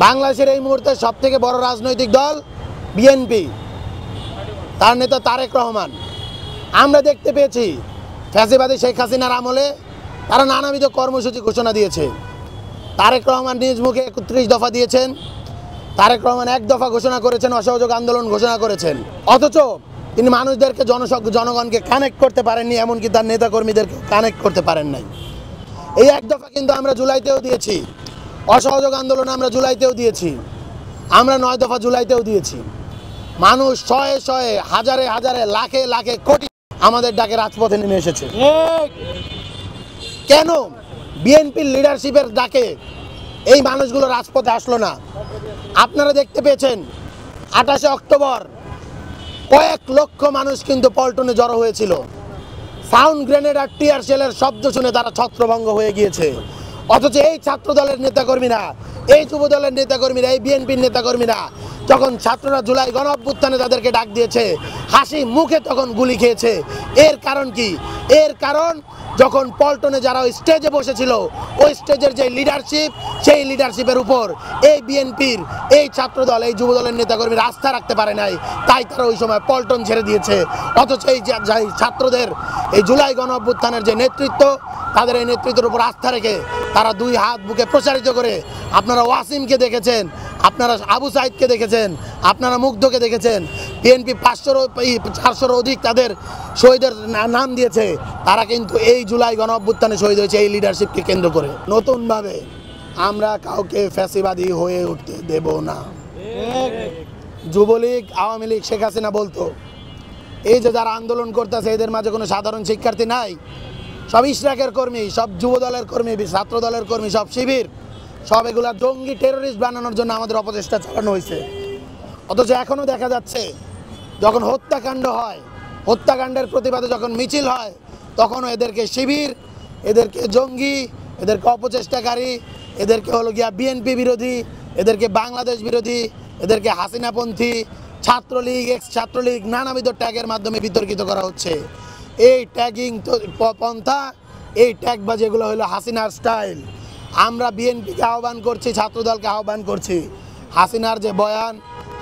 বাংলাদেশের এই মুহূর্তে সবথেকে বড় রাজনৈতিক দল বিএনপি, তার নেতা তারেক রহমান। আমরা দেখতে পেয়েছি ফ্যাসিবাদী শেখ হাসিনার আমলে তারা নানাবিধ কর্মসূচি ঘোষণা দিয়েছে। তারেক রহমান নিজ মুখে 31 দফা দিয়েছেন, তারেক রহমান 1 দফা ঘোষণা করেছেন, অসহযোগ আন্দোলন ঘোষণা করেছেন। অথচ তিনি মানুষদেরকে জনগণকে কানেক্ট করতে পারেননি, এমনকি তার নেতাকর্মীদেরকে কানেক্ট করতে পারেন নাই। এই 1 দফা কিন্তু আমরা জুলাইতেও দিয়েছি, অসহযোগ আন্দোলন আমরা জুলাইতেও দিয়েছি, আমরা 9 দফা জুলাইতেও দিয়েছি। মানুষ শয়ে শয়ে, হাজারে হাজারে, লাখে লাখে, কোটি আমাদের ডাকে রাজপথে নেমে এসেছে। কেন বিএনপির লিডারশিপের ডাকে এই মানুষগুলো রাজপথে আসলো না? আপনারা দেখতে পেয়েছেন 28 অক্টোবর কয়েক লক্ষ মানুষ কিন্তু পল্টনে জড়ো হয়েছিল। সাউন্ড গ্রেনেড আর টিয়ার শেলের শব্দ শুনে তারা ছত্রভঙ্গ হয়ে গিয়েছে। অথচ এই ছাত্র দলের নেতাকর্মীরা, এই যুব দলের নেতাকর্মীরা, এই বিএনপির নেতাকর্মীরা যখন ছাত্ররা জুলাই গণ অভ্যুত্থানে তাদেরকে ডাক দিয়েছে, হাসি মুখে তখন গুলি খেয়েছে। এর কারণ কি? এর কারণ যখন পল্টনে যারা ওই স্টেজে বসেছিল, ওই স্টেজের যে লিডারশিপ, সেই লিডারশিপের উপর এই বিএনপির, এই ছাত্রদল, এই যুব দলের নেতাকর্মীরা আস্থা রাখতে পারে নাই, তাই তারা ওই সময় পল্টন ছেড়ে দিয়েছে। অথচ এই ছাত্রদের এই জুলাই গণ অভ্যুত্থানের যে নেতৃত্ব, তাদের এই নেতৃত্বের উপর আস্থা রেখে তারা 2 হাত বুকে প্রসারিত করে, আপনারা ওয়াসিমকে দেখেছেন, আপনারা আবু সাইদকে দেখেছেন, আপনারা মুগ্ধকে দেখেছেন। বিএনপি 400-র অধিক তাদের শহীদের নাম দিয়েছে। তারা কিন্তু এই জুলাই গণ অভ্যুত্থানে শহীদ হয়েছে এই লিডারশিপকে কেন্দ্র করে। নতুনভাবে আমরা কাউকে ফ্যাসিবাদী হয়ে উঠতে দেব না। যুবলীগ, আওয়ামী লীগ, শেখ হাসিনা বলতো এই যে যারা আন্দোলন করতেছে এদের মাঝে কোনো সাধারণ শিক্ষার্থী নাই, সব ইশরাকের কর্মী, সব যুব দলের কর্মী, ছাত্র দলের কর্মী, সব শিবির, সব এগুলা জঙ্গি টেরোরিস্ট বানানোর জন্য আমাদের অপচেষ্টা চালানো হয়েছে। অথচ এখনও দেখা যাচ্ছে যখন হত্যাকাণ্ড হয়, হত্যাকাণ্ডের প্রতিবাদে যখন মিছিল হয়, তখনও এদেরকে শিবির, এদেরকে জঙ্গি, এদেরকে অপচেষ্টাকারী, এদেরকে হলো গিয়া বিএনপি বিরোধী, এদেরকে বাংলাদেশ বিরোধী, এদেরকে হাসিনাপন্থী, ছাত্রলীগ, এক্স ছাত্রলীগ, নানাবিধ ট্যাগের মাধ্যমে বিতর্কিত করা হচ্ছে। এই ট্যাগিং পন্থা, এই ট্যাগবাজি, এগুলো হলো হাসিনার স্টাইল। আমরা বিএনপিকে আহ্বান করছি, ছাত্রদলকে আহ্বান করছি, হাসিনার যে বয়ান,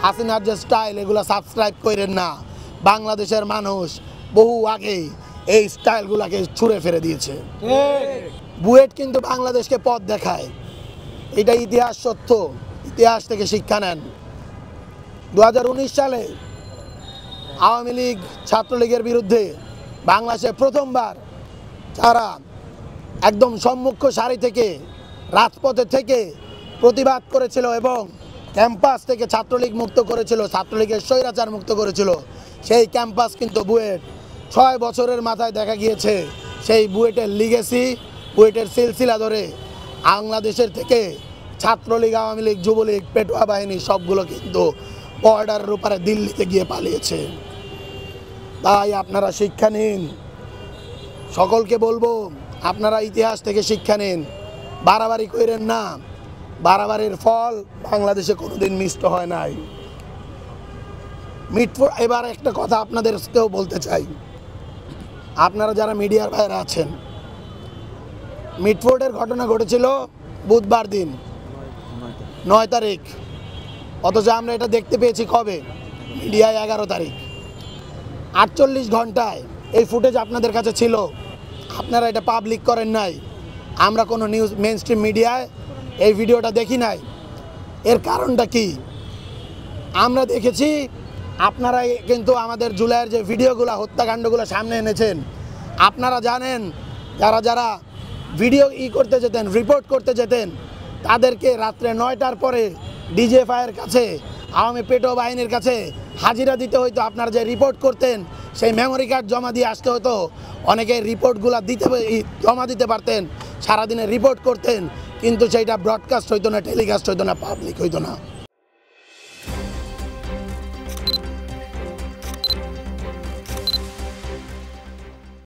হাসিনার যে স্টাইল, এগুলো সাবস্ক্রাইব করেন না। বাংলাদেশের মানুষ বহু আগেই এই স্টাইলগুলোকে ছুঁড়ে ফেলে দিয়েছে। বুয়েট কিন্তু বাংলাদেশকে পথ দেখায়, এটা ইতিহাস সত্য, ইতিহাস থেকে শিক্ষা নেন। 2019 সালে আওয়ামী লীগ ছাত্রলীগের বিরুদ্ধে বাংলাদেশে প্রথমবার যারা একদম সম্মুখ সারি থেকে, রাজপথে থেকে প্রতিবাদ করেছিল এবং ক্যাম্পাস থেকে ছাত্রলীগ মুক্ত করেছিল, ছাত্রলীগের স্বৈরাচার মুক্ত করেছিল, সেই ক্যাম্পাস কিন্তু বুয়েট। 6 বছরের মাথায় দেখা গিয়েছে সেই বুয়েটের লিগেসি, বুয়েটের সিলসিলা ধরে বাংলাদেশের থেকে ছাত্রলীগ, আওয়ামী লীগ, যুবলীগ, পেটোয়া বাহিনী সবগুলো কিন্তু বর্ডারের উপরে দিল্লিতে গিয়ে পালিয়েছে। তাই আপনারা শিক্ষা নিন, সকলকে বলবো আপনারা ইতিহাস থেকে শিক্ষা নিন, বাড়াবাড়ি করেন না। বাড়াবাড়ির ফল বাংলাদেশে কোনোদিন মিষ্ট হয় নাই। মিটফোর্ড, এবার একটা কথা আপনাদেরকেও বলতে চাই, আপনারা যারা মিডিয়ার বাইরে আছেন, মিটফোর্ডের ঘটনা ঘটেছিল বুধবার দিন 9 তারিখ, অথচ আমরা এটা দেখতে পেয়েছি কবে? মিডিয়ায় 11 তারিখ। 48 ঘন্টায় এই ফুটেজ আপনাদের কাছে ছিল, আপনারা এটা পাবলিক করেন নাই। আমরা কোনো নিউজ মেইনস্ট্রিম মিডিয়ায় এই ভিডিওটা দেখি নাই। এর কারণটা কি? আমরা দেখেছি আপনারা কিন্তু আমাদের জুলাইয়ের যে ভিডিওগুলো, হত্যাকাণ্ডগুলো সামনে এনেছেন, আপনারা জানেন যারা যারা ভিডিও করতে যেতেন, রিপোর্ট করতে যেতেন, তাদেরকে রাত্রে 9টার পরে ডিজিএফআইয়ের কাছে, আওয়ামী পেটো বাহিনীর কাছে হাজিরা দিতে হইতো। আপনারা যে রিপোর্ট করতেন সেই মেমোরি কার্ড জমা দিয়ে আসতে হতো। অনেকে রিপোর্টগুলো জমা দিতে পারতেন, সারাদিনে রিপোর্ট করতেন, কিন্তু সেইটা ব্রডকাস্ট হইতো না, টেলিকাস্ট হইতো না, পাবলিক হইতো না।